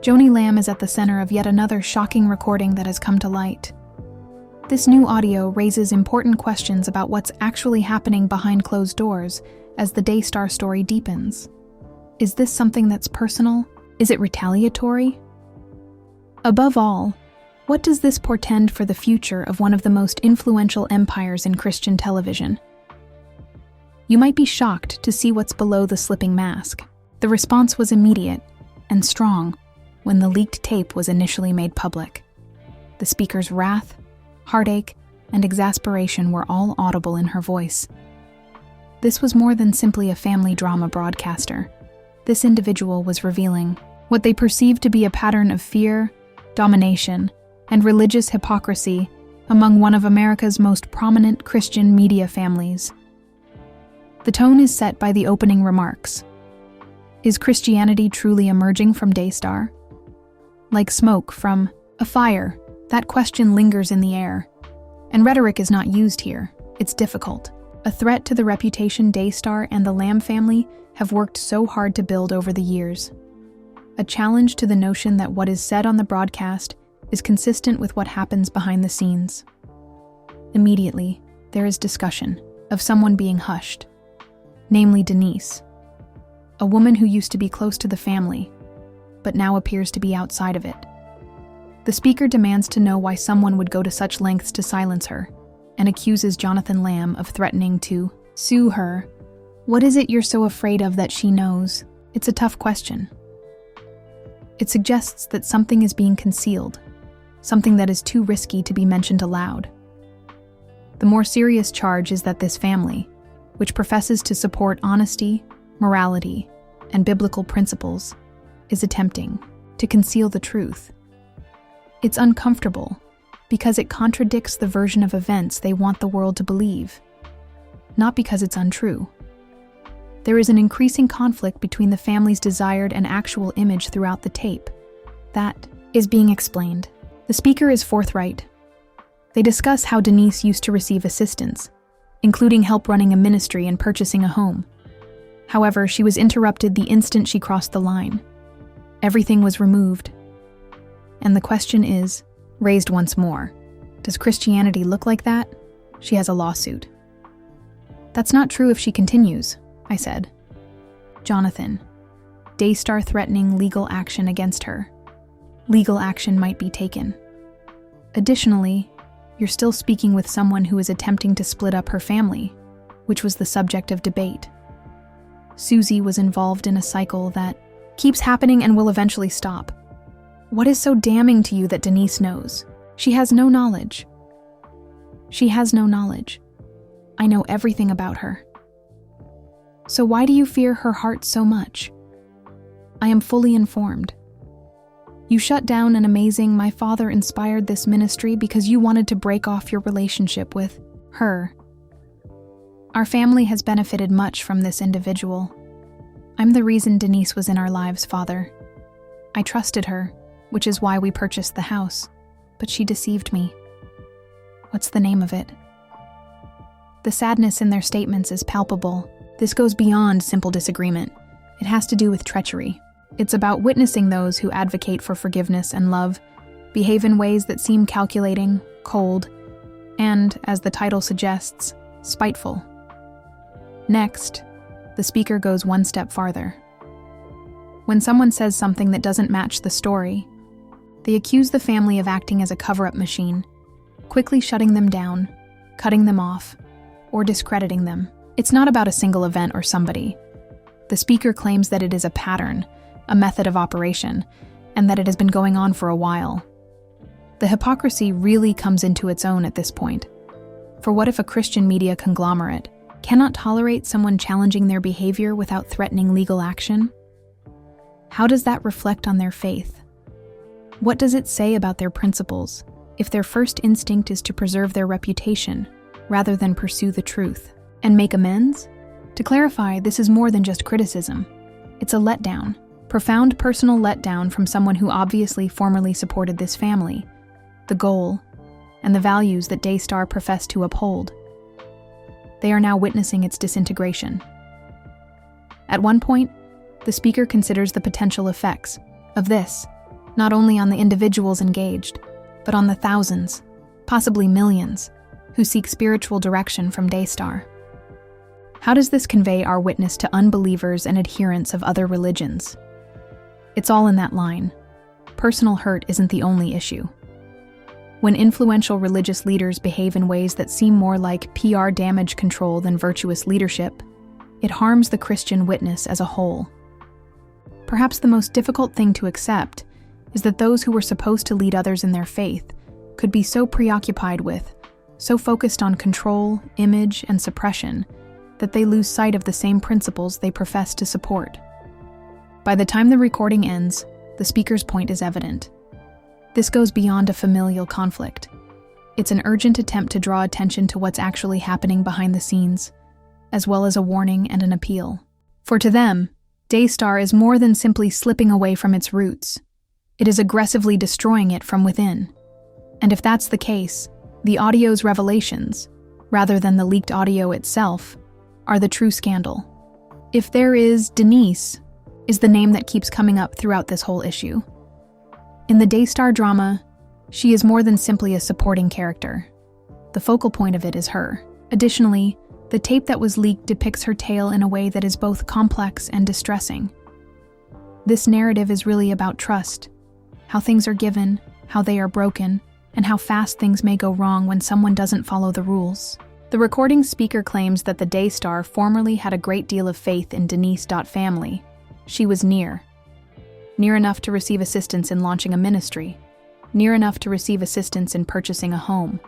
Joni Lamb is at the center of yet another shocking recording that has come to light. This new audio raises important questions about what's actually happening behind closed doors as the Daystar story deepens. Is this something that's personal? Is it retaliatory? Above all, what does this portend for the future of one of the most influential empires in Christian television? You might be shocked to see what's below the slipping mask. The response was immediate and strong when the leaked tape was initially made public. The speaker's wrath, heartache, and exasperation were all audible in her voice. This was more than simply a family drama broadcaster. This individual was revealing what they perceived to be a pattern of fear, domination, and religious hypocrisy among one of America's most prominent Christian media families. The tone is set by the opening remarks. Is Christianity truly emerging from Daystar? Like smoke from a fire, that question lingers in the air. And rhetoric is not used here. It's difficult. A threat to the reputation Daystar and the Lamb family have worked so hard to build over the years. A challenge to the notion that what is said on the broadcast is consistent with what happens behind the scenes. Immediately, there is discussion of someone being hushed, namely Denise, a woman who used to be close to the family, but now appears to be outside of it. The speaker demands to know why someone would go to such lengths to silence her, and accuses Jonathan Lamb of threatening to sue her. What is it you're so afraid of that she knows? It's a tough question. It suggests that something is being concealed, something that is too risky to be mentioned aloud. The more serious charge is that this family, which professes to support honesty, morality, and biblical principles, is attempting to conceal the truth. It's uncomfortable because it contradicts the version of events they want the world to believe, not because it's untrue. There is an increasing conflict between the family's desired and actual image throughout the tape. That is being explained. The speaker is forthright. They discuss how Denise used to receive assistance, including help running a ministry and purchasing a home. However, she was interrupted the instant she crossed the line. Everything was removed. And the question is raised once more. Does Christianity look like that? She has a lawsuit. That's not true if she continues, I said. Jonathan, Daystar threatening legal action against her. Legal action might be taken. Additionally, you're still speaking with someone who is attempting to split up her family, which was the subject of debate. Susie was involved in a cycle that keeps happening and will eventually stop. What is so damning to you that Denise knows? She has no knowledge. She has no knowledge. I know everything about her. So why do you fear her heart so much? I am fully informed. You shut down an amazing My Father inspired this ministry because you wanted to break off your relationship with her. Our family has benefited much from this individual. I'm the reason Denise was in our lives, Father. I trusted her, which is why we purchased the house, but she deceived me. What's the name of it? The sadness in their statements is palpable. This goes beyond simple disagreement. It has to do with treachery. It's about witnessing those who advocate for forgiveness and love, behave in ways that seem calculating, cold, and, as the title suggests, spiteful. Next, the speaker goes one step farther. When someone says something that doesn't match the story, they accuse the family of acting as a cover-up machine, quickly shutting them down, cutting them off, or discrediting them. It's not about a single event or somebody. The speaker claims that it is a pattern, a method of operation, and that it has been going on for a while. The hypocrisy really comes into its own at this point. For what if a Christian media conglomerate cannot tolerate someone challenging their behavior without threatening legal action? How does that reflect on their faith? What does it say about their principles if their first instinct is to preserve their reputation rather than pursue the truth and make amends? To clarify, this is more than just criticism. It's a letdown, profound personal letdown from someone who obviously formerly supported this family, the goal, and the values that Daystar professed to uphold. They are now witnessing its disintegration. At one point, the speaker considers the potential effects of this not only on the individuals engaged, but on the thousands, possibly millions, who seek spiritual direction from Daystar. How does this convey our witness to unbelievers and adherents of other religions? It's all in that line. Personal hurt isn't the only issue. When influential religious leaders behave in ways that seem more like PR damage control than virtuous leadership, it harms the Christian witness as a whole. Perhaps the most difficult thing to accept is that those who were supposed to lead others in their faith could be so preoccupied with, so focused on control, image, and suppression, that they lose sight of the same principles they profess to support. By the time the recording ends, the speaker's point is evident. This goes beyond a familial conflict. It's an urgent attempt to draw attention to what's actually happening behind the scenes, as well as a warning and an appeal. For to them, Daystar is more than simply slipping away from its roots. It is aggressively destroying it from within. And if that's the case, the audio's revelations, rather than the leaked audio itself, are the true scandal. If there is, Denise is the name that keeps coming up throughout this whole issue. In the Daystar drama, she is more than simply a supporting character. The focal point of it is her. Additionally, the tape that was leaked depicts her tale in a way that is both complex and distressing. This narrative is really about trust, how things are given, how they are broken, and how fast things may go wrong when someone doesn't follow the rules. The recording speaker claims that the Daystar formerly had a great deal of faith in Denise.family. She was near enough to receive assistance in launching a ministry, near enough to receive assistance in purchasing a home.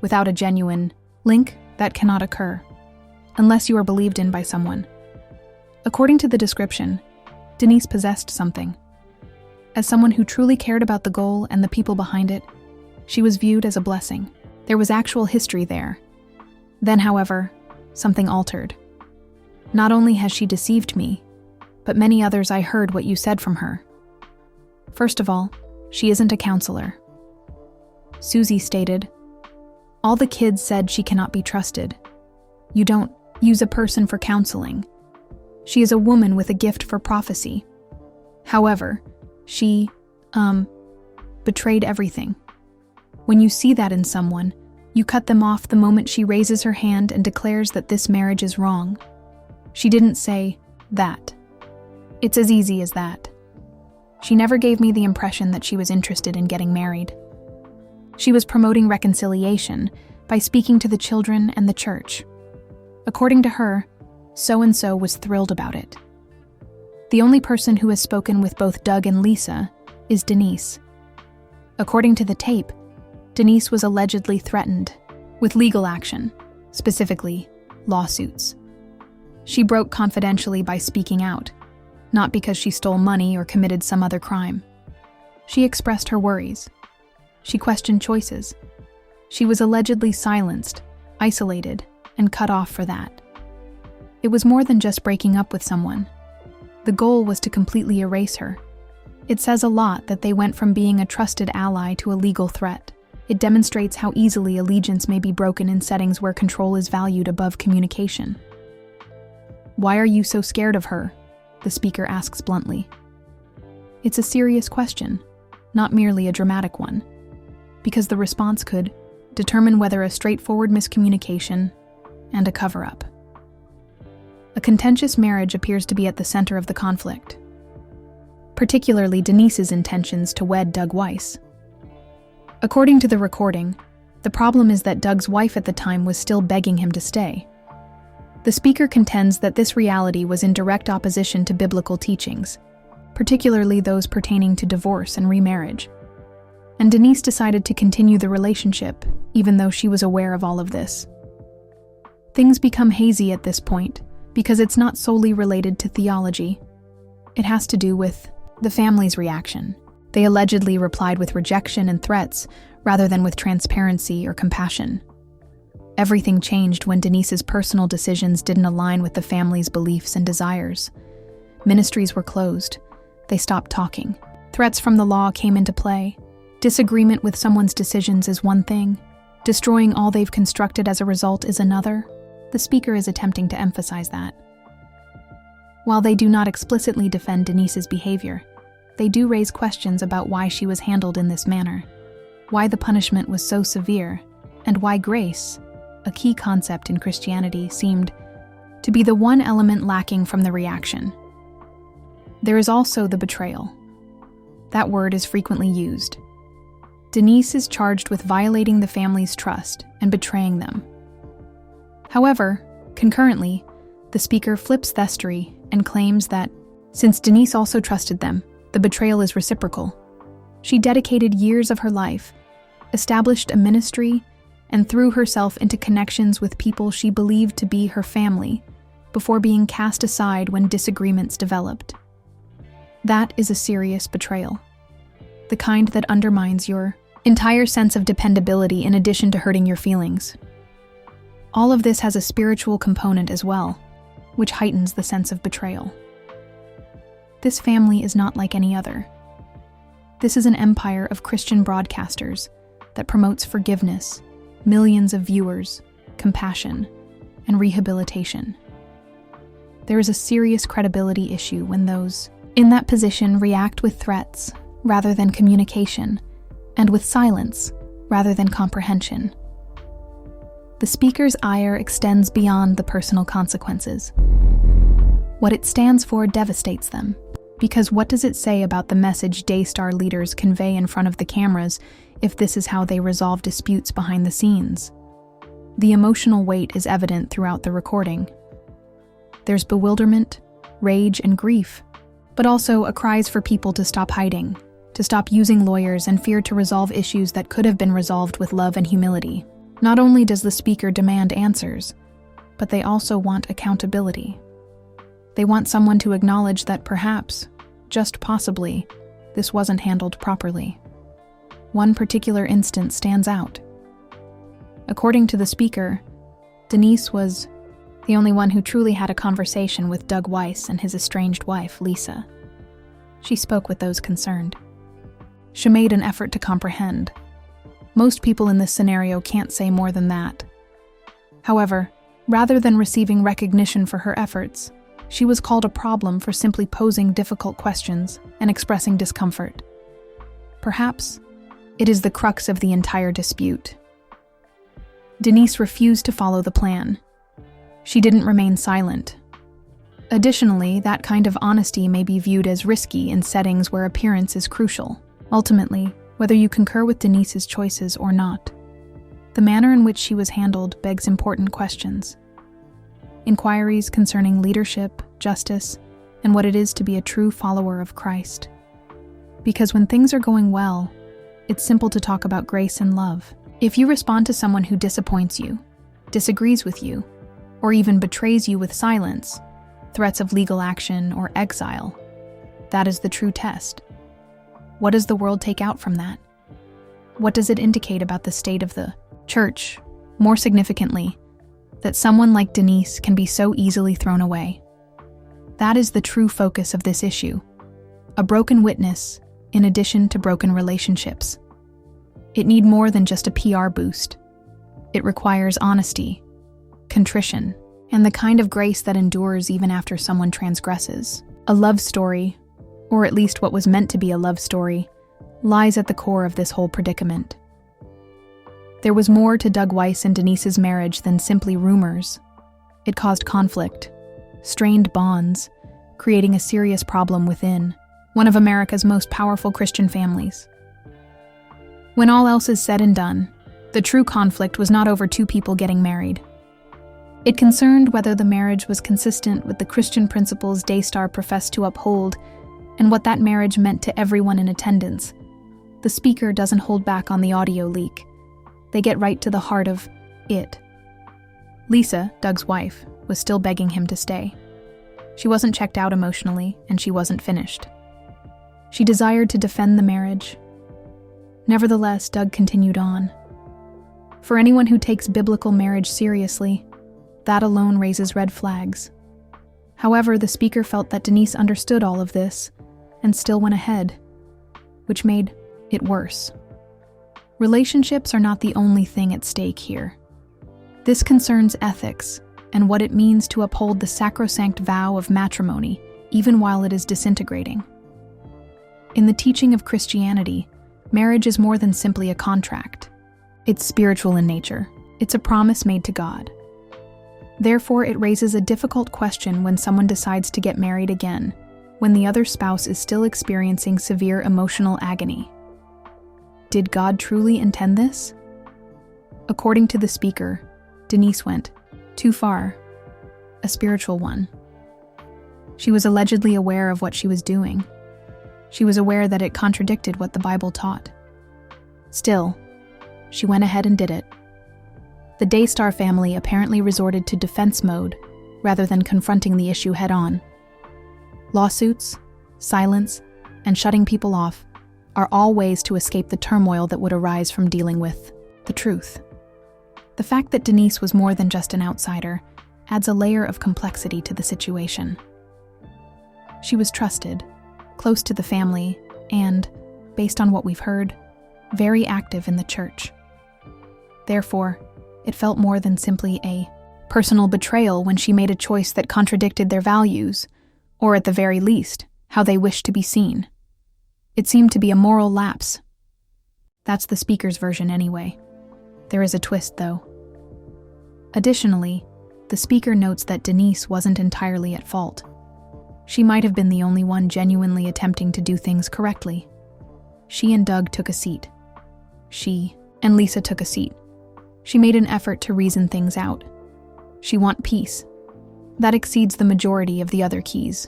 Without a genuine link, that cannot occur, unless you are believed in by someone. According to the description, Denise possessed something. As someone who truly cared about the goal and the people behind it, she was viewed as a blessing. There was actual history there. Then, however, something altered. Not only has she deceived me, but many others. I heard what you said from her. First of all, she isn't a counselor. Susie stated, "All the kids said she cannot be trusted. You don't use a person for counseling. She is a woman with a gift for prophecy. However, she, betrayed everything. When you see that in someone, you cut them off the moment she raises her hand and declares that this marriage is wrong. She didn't say that. It's as easy as that. She never gave me the impression that she was interested in getting married. She was promoting reconciliation by speaking to the children and the church. According to her, so-and-so was thrilled about it. The only person who has spoken with both Doug and Lisa is Denise. According to the tape, Denise was allegedly threatened with legal action, specifically lawsuits. She broke confidentially by speaking out, not because she stole money or committed some other crime. She expressed her worries. She questioned choices. She was allegedly silenced, isolated, and cut off for that. It was more than just breaking up with someone. The goal was to completely erase her. It says a lot that they went from being a trusted ally to a legal threat. It demonstrates how easily allegiance may be broken in settings where control is valued above communication. "Why are you so scared of her?" the speaker asks bluntly. It's a serious question, not merely a dramatic one, because the response could determine whether a straightforward miscommunication and a cover-up. A contentious marriage appears to be at the center of the conflict, particularly Denise's intentions to wed Doug Weiss. According to the recording, the problem is that Doug's wife at the time was still begging him to stay. The speaker contends that this reality was in direct opposition to biblical teachings, particularly those pertaining to divorce and remarriage. And Denise decided to continue the relationship, even though she was aware of all of this. Things become hazy at this point, because it's not solely related to theology. It has to do with the family's reaction. They allegedly replied with rejection and threats, rather than with transparency or compassion. Everything changed when Denise's personal decisions didn't align with the family's beliefs and desires. Ministries were closed. They stopped talking. Threats from the law came into play. Disagreement with someone's decisions is one thing. Destroying all they've constructed as a result is another. The speaker is attempting to emphasize that. While they do not explicitly defend Denise's behavior, they do raise questions about why she was handled in this manner, why the punishment was so severe, and why grace, a key concept in Christianity, seemed to be the one element lacking from the reaction. There is also the betrayal. That word is frequently used. Denise is charged with violating the family's trust and betraying them. However, concurrently, the speaker flips the story and claims that, since Denise also trusted them, the betrayal is reciprocal. She dedicated years of her life, established a ministry, and threw herself into connections with people she believed to be her family before being cast aside when disagreements developed. That is a serious betrayal, the kind that undermines your entire sense of dependability in addition to hurting your feelings. All of this has a spiritual component as well, which heightens the sense of betrayal. This family is not like any other. This is an empire of Christian broadcasters that promotes forgiveness, millions of viewers, compassion, and rehabilitation. There is a serious credibility issue when those in that position react with threats rather than communication, and with silence rather than comprehension. The speaker's ire extends beyond the personal consequences. What it stands for devastates them, because what does it say about the message Daystar leaders convey in front of the cameras if this is how they resolve disputes behind the scenes? The emotional weight is evident throughout the recording. There's bewilderment, rage, and grief, but also a cries for people to stop hiding, to stop using lawyers and fear to resolve issues that could have been resolved with love and humility. Not only does the speaker demand answers, but they also want accountability. They want someone to acknowledge that perhaps, just possibly, this wasn't handled properly. One particular instance stands out. According to the speaker, Denise was the only one who truly had a conversation with Doug Weiss and his estranged wife, Lisa. She spoke with those concerned. She made an effort to comprehend. Most people in this scenario can't say more than that. However, rather than receiving recognition for her efforts, she was called a problem for simply posing difficult questions and expressing discomfort. Perhaps it is the crux of the entire dispute. Denise refused to follow the plan. She didn't remain silent. Additionally, that kind of honesty may be viewed as risky in settings where appearance is crucial. Ultimately, whether you concur with Denise's choices or not, the manner in which she was handled begs important questions. Inquiries concerning leadership, justice, and what it is to be a true follower of Christ. Because when things are going well, it's simple to talk about grace and love. If you respond to someone who disappoints you, disagrees with you, or even betrays you with silence, threats of legal action, or exile, that is the true test. What does the world take out from that? What does it indicate about the state of the church? More significantly, that someone like Denise can be so easily thrown away. That is the true focus of this issue. A broken witness, in addition to broken relationships. It needs more than just a PR boost. It requires honesty, contrition, and the kind of grace that endures even after someone transgresses. A love story, or at least what was meant to be a love story, lies at the core of this whole predicament. There was more to Doug Weiss and Denise's marriage than simply rumors. It caused conflict, strained bonds, creating a serious problem within one of America's most powerful Christian families. When all else is said and done, the true conflict was not over two people getting married. It concerned whether the marriage was consistent with the Christian principles Daystar professed to uphold and what that marriage meant to everyone in attendance. The speaker doesn't hold back on the audio leak. They get right to the heart of it. Lisa, Doug's wife, was still begging him to stay. She wasn't checked out emotionally, and she wasn't finished. She desired to defend the marriage. Nevertheless, Doug continued on. For anyone who takes biblical marriage seriously, that alone raises red flags. However, the speaker felt that Denise understood all of this and still went ahead, which made it worse. Relationships are not the only thing at stake here. This concerns ethics and what it means to uphold the sacrosanct vow of matrimony, even while it is disintegrating. In the teaching of Christianity, marriage is more than simply a contract. It's spiritual in nature. It's a promise made to God. Therefore, it raises a difficult question when someone decides to get married again, when the other spouse is still experiencing severe emotional agony. Did God truly intend this? According to the speaker, Denise went too far, a spiritual one. She was allegedly aware of what she was doing. She was aware that it contradicted what the Bible taught. Still, she went ahead and did it. The Daystar family apparently resorted to defense mode rather than confronting the issue head-on. Lawsuits, silence, and shutting people off are all ways to escape the turmoil that would arise from dealing with the truth. The fact that Denise was more than just an outsider adds a layer of complexity to the situation. She was trusted, close to the family, and, based on what we've heard, very active in the church. Therefore, it felt more than simply a personal betrayal when she made a choice that contradicted their values, or at the very least, how they wished to be seen. It seemed to be a moral lapse. That's the speaker's version anyway. There is a twist, though. Additionally, the speaker notes that Denise wasn't entirely at fault. She might have been the only one genuinely attempting to do things correctly. She and Doug took a seat. She and Lisa took a seat. She made an effort to reason things out. She want peace. That exceeds the majority of the other keys.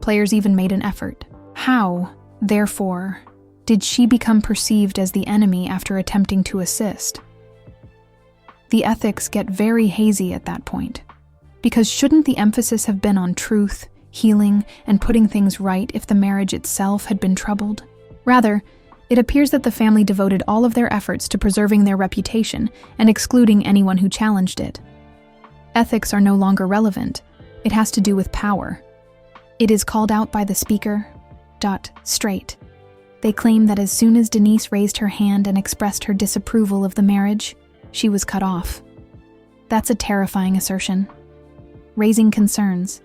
Players even made an effort. How, therefore, did she become perceived as the enemy after attempting to assist? The ethics get very hazy at that point. Because shouldn't the emphasis have been on truth, healing, and putting things right if the marriage itself had been troubled? Rather, it appears that the family devoted all of their efforts to preserving their reputation and excluding anyone who challenged it. Ethics are no longer relevant. It has to do with power. It is called out by the speaker, straight. They claim that as soon as Denise raised her hand and expressed her disapproval of the marriage, she was cut off. That's a terrifying assertion. Raising concerns,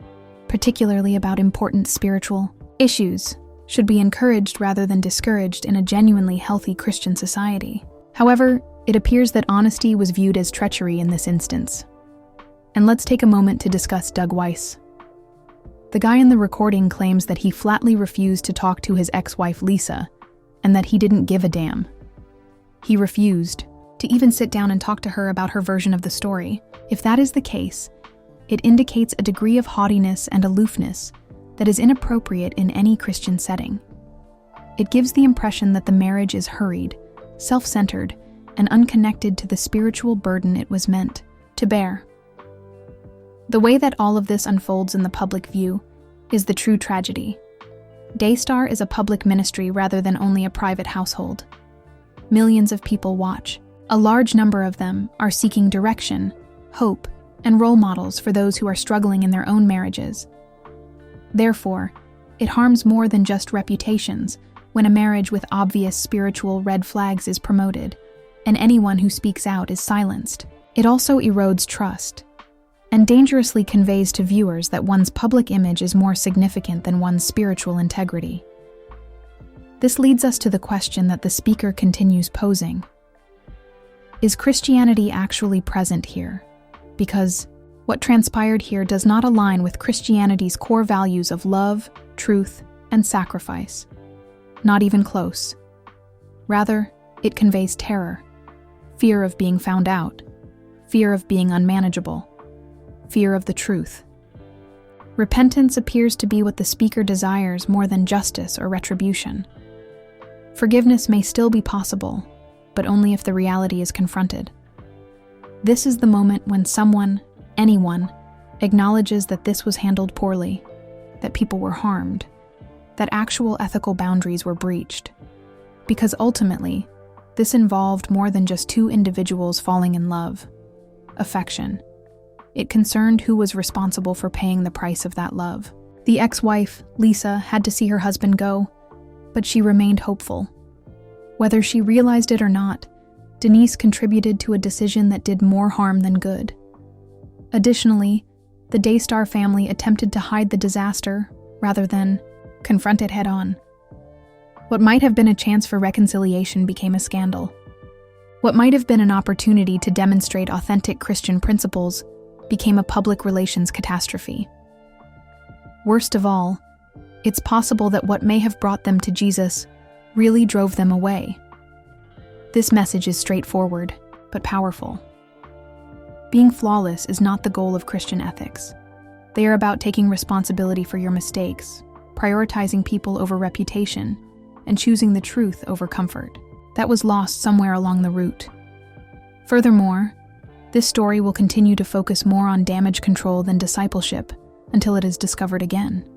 particularly about important spiritual issues, should be encouraged rather than discouraged in a genuinely healthy Christian society. However, it appears that honesty was viewed as treachery in this instance. And let's take a moment to discuss Doug Weiss. The guy in the recording claims that he flatly refused to talk to his ex-wife Lisa, and that he didn't give a damn. He refused to even sit down and talk to her about her version of the story. If that is the case, it indicates a degree of haughtiness and aloofness that is inappropriate in any Christian setting. It gives the impression that the marriage is hurried, self-centered, and unconnected to the spiritual burden it was meant to bear. The way that all of this unfolds in the public view is the true tragedy. Daystar is a public ministry rather than only a private household. Millions of people watch. A large number of them are seeking direction, hope, and role models for those who are struggling in their own marriages. Therefore, it harms more than just reputations when a marriage with obvious spiritual red flags is promoted, and anyone who speaks out is silenced. It also erodes trust, and dangerously conveys to viewers that one's public image is more significant than one's spiritual integrity. This leads us to the question that the speaker continues posing. Is Christianity actually present here? Because what transpired here does not align with Christianity's core values of love, truth, and sacrifice. Not even close. Rather, it conveys terror, fear of being found out, fear of being unmanageable, fear of the truth. Repentance appears to be what the speaker desires more than justice or retribution. Forgiveness may still be possible, but only if the reality is confronted. This is the moment when someone, anyone, acknowledges that this was handled poorly, that people were harmed, that actual ethical boundaries were breached. Because ultimately, this involved more than just two individuals falling in love. Affection. It concerned who was responsible for paying the price of that love. The ex-wife, Lisa, had to see her husband go, but she remained hopeful. Whether she realized it or not, Denise contributed to a decision that did more harm than good. Additionally, the Daystar family attempted to hide the disaster rather than confront it head-on. What might have been a chance for reconciliation became a scandal. What might have been an opportunity to demonstrate authentic Christian principles became a public relations catastrophe. Worst of all, it's possible that what may have brought them to Jesus really drove them away. This message is straightforward, but powerful. Being flawless is not the goal of Christian ethics. They are about taking responsibility for your mistakes, prioritizing people over reputation, and choosing the truth over comfort. That was lost somewhere along the route. Furthermore, this story will continue to focus more on damage control than discipleship until it is discovered again.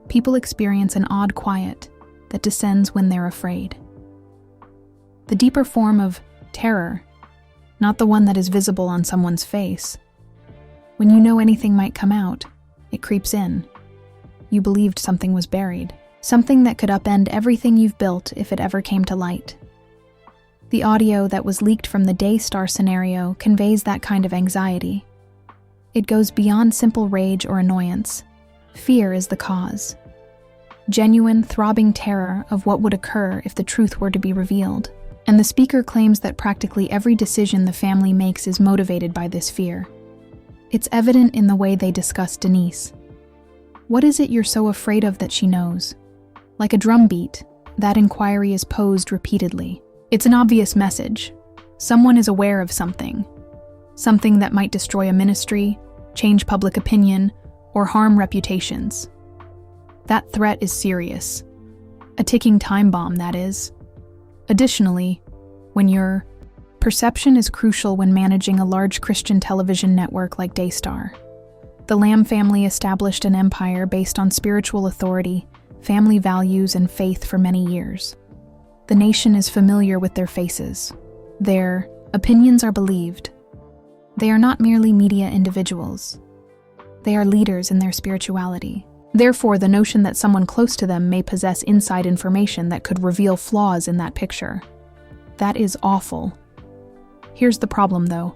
People experience an odd quiet that descends when they're afraid. The deeper form of terror, not the one that is visible on someone's face. When you know anything might come out, it creeps in. You believed something was buried, something that could upend everything you've built if it ever came to light. The audio that was leaked from the Daystar scenario conveys that kind of anxiety. It goes beyond simple rage or annoyance. Fear is the cause. Genuine, throbbing terror of what would occur if the truth were to be revealed. And the speaker claims that practically every decision the family makes is motivated by this fear. It's evident in the way they discuss Denise. What is it you're so afraid of that she knows? Like a drumbeat, that inquiry is posed repeatedly. It's an obvious message. Someone is aware of something that might destroy a ministry, change public opinion, or harm reputations. That threat is serious. A ticking time bomb, that is. Additionally, perception is crucial when managing a large Christian television network like Daystar. The Lamb family established an empire based on spiritual authority, family values, and faith for many years. The nation is familiar with their faces. Their opinions are believed. They are not merely media individuals. They are leaders in their spirituality. Therefore, the notion that someone close to them may possess inside information that could reveal flaws in that picture. That is awful. Here's the problem, though.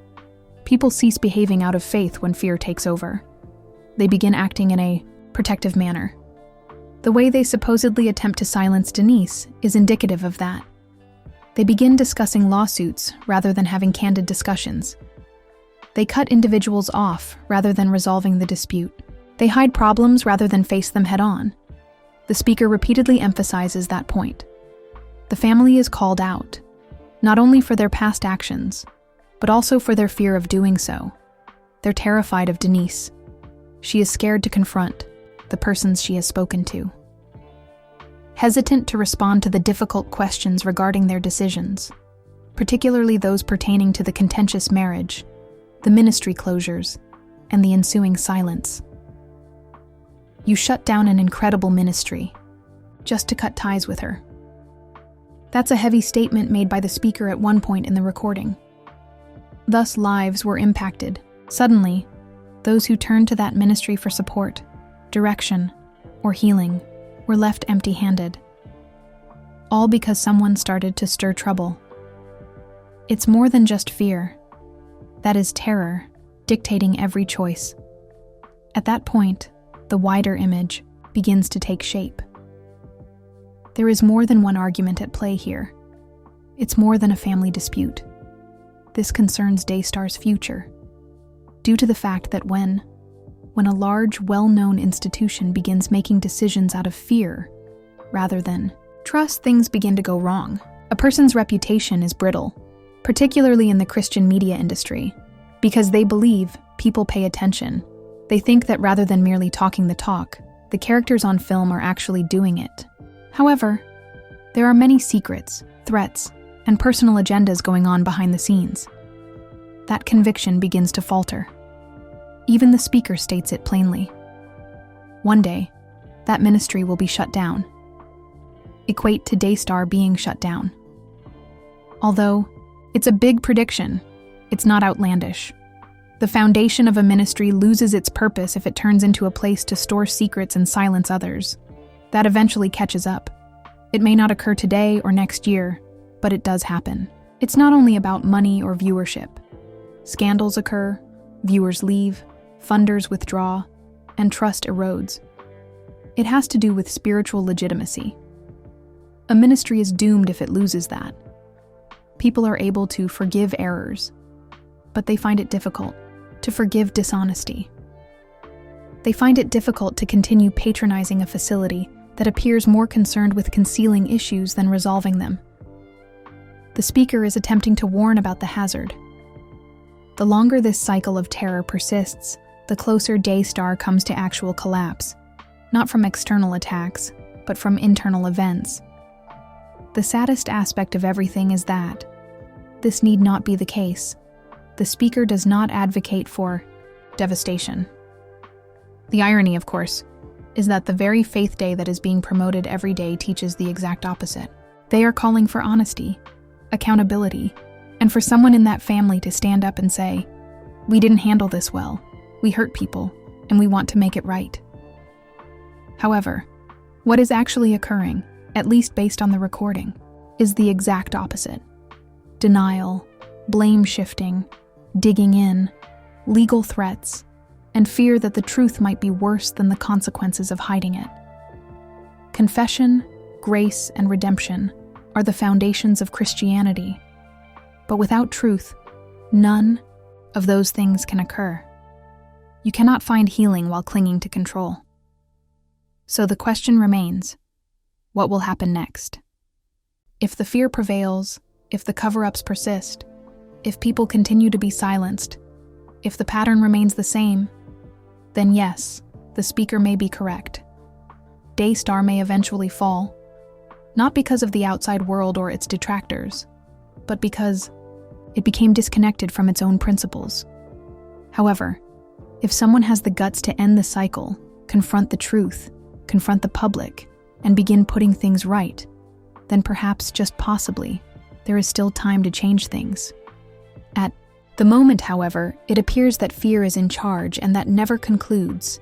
People cease behaving out of faith when fear takes over. They begin acting in a protective manner. The way they supposedly attempt to silence Denise is indicative of that. They begin discussing lawsuits rather than having candid discussions. They cut individuals off rather than resolving the dispute. They hide problems rather than face them head-on. The speaker repeatedly emphasizes that point. The family is called out, not only for their past actions, but also for their fear of doing so. They're terrified of Denise. She is scared to confront the persons she has spoken to. Hesitant to respond to the difficult questions regarding their decisions, particularly those pertaining to the contentious marriage, the ministry closures, and the ensuing silence. You shut down an incredible ministry just to cut ties with her. That's a heavy statement made by the speaker at one point in the recording. Thus, lives were impacted. Suddenly, those who turned to that ministry for support, direction, or healing were left empty-handed. All because someone started to stir trouble. It's more than just fear. That is terror, dictating every choice. At that point, the wider image begins to take shape. There is more than one argument at play here. It's more than a family dispute. This concerns Daystar's future, due to the fact that when a large, well-known institution begins making decisions out of fear rather than trust, things begin to go wrong. A person's reputation is brittle, particularly in the Christian media industry, because they believe people pay attention. They think that rather than merely talking the talk, the characters on film are actually doing it. However, there are many secrets, threats, and personal agendas going on behind the scenes. That conviction begins to falter. Even the speaker states it plainly. One day, that ministry will be shut down. Equate to Daystar being shut down. Although, it's a big prediction, it's not outlandish. The foundation of a ministry loses its purpose if it turns into a place to store secrets and silence others. That eventually catches up. It may not occur today or next year, but it does happen. It's not only about money or viewership. Scandals occur, viewers leave, funders withdraw, and trust erodes. It has to do with spiritual legitimacy. A ministry is doomed if it loses that. People are able to forgive errors, but they find it difficult to forgive dishonesty. They find it difficult to continue patronizing a facility that appears more concerned with concealing issues than resolving them. The speaker is attempting to warn about the hazard. The longer this cycle of terror persists, the closer Daystar comes to actual collapse, not from external attacks, but from internal events. The saddest aspect of everything is that this need not be the case. The speaker does not advocate for devastation. The irony, of course, is that the very faith day that is being promoted every day teaches the exact opposite. They are calling for honesty, accountability, and for someone in that family to stand up and say, "We didn't handle this well, we hurt people, and we want to make it right." However, what is actually occurring, at least based on the recording, is the exact opposite. Denial, blame shifting, digging in, legal threats, and fear that the truth might be worse than the consequences of hiding it. Confession, grace, and redemption are the foundations of Christianity. But without truth, none of those things can occur. You cannot find healing while clinging to control. So the question remains, what will happen next? If the fear prevails, if the cover-ups persist, if people continue to be silenced, if the pattern remains the same, then yes, the speaker may be correct. Daystar may eventually fall, not because of the outside world or its detractors, but because it became disconnected from its own principles. However, if someone has the guts to end the cycle, confront the truth, confront the public, and begin putting things right, then perhaps, just possibly, there is still time to change things. At the moment, however, it appears that fear is in charge and that never concludes.